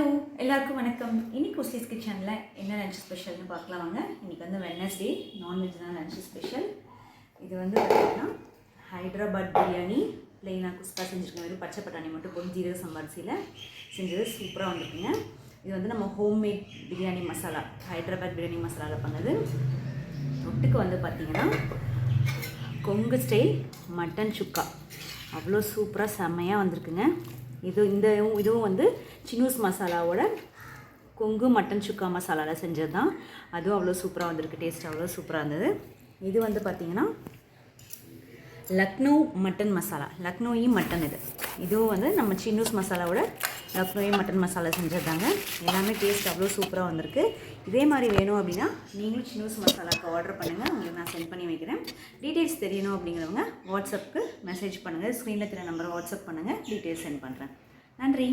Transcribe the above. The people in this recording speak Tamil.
ஹலோ எல்லாருக்கும் வணக்கம். இன்னைக்கு குஸ்லிஸ் கிச்சனில் என்ன லஞ்ச் ஸ்பெஷல்னு பார்க்கலாம் வாங்க. இன்றைக்கி வந்து வெட்னஸ்டே, நான்வெஜ் தான் லஞ்ச் ஸ்பெஷல். இது வந்து பார்த்திங்கன்னா ஹைதராபாத் பிரியாணி ப்ளெயினாக குஸ்கா செஞ்சுருக்கேன். வெறும் பச்சை பட்டாணி மட்டும் போட்டு ஜீரக சம்பாரிசியில் செஞ்சது சூப்பராக வந்துருக்குங்க. இது வந்து நம்ம ஹோம்மேட் பிரியாணி மசாலா, ஹைதராபாத் பிரியாணி மசாலாவில் பண்ணது. தொட்டுக்கு வந்து பார்த்திங்கன்னா கொங்கு ஸ்டைல் மட்டன் சுக்கா அவ்வளோ சூப்பராக செம்மையாக வந்திருக்குங்க. இதுவும் வந்து சின்னூஸ் மசாலாவோட கொங்கு மட்டன் சுக்கா மசாலாவில் செஞ்சது தான். அதுவும் அவ்வளோ சூப்பராக வந்திருக்கு. டேஸ்ட் அவ்வளோ சூப்பராக இருந்தது. இது வந்து பார்த்திங்கன்னா லக்னோ மட்டன் மசாலா, லக்னோயி மட்டன். இதுவும் வந்து நம்ம சின்னூஸ் மசாலாவோட லக்னோயி மட்டன் மசாலா செஞ்சது தாங்க. எல்லாமே டேஸ்ட் அவ்வளோ சூப்பராக வந்திருக்கு. இதே மாதிரி வேணும் அப்படின்னா நீங்களும் சின்னூஸ் மசாலாவுக்கு ஆர்டர் பண்ணுங்கள். உங்களுக்கு நான் சென்ட் பண்ணி வைக்கிறேன். டீட்டெயில்ஸ் தெரியணும் அப்படிங்கிறவங்க வாட்ஸ்அப்புக்கு மெசேஜ் பண்ணுங்கள். ஸ்க்ரீனில் தெரிய நம்பரை வாட்ஸ்அப் பண்ணுங்கள். டீட்டெயில்ஸ் சென்ட் பண்ணுறேன். நன்றி.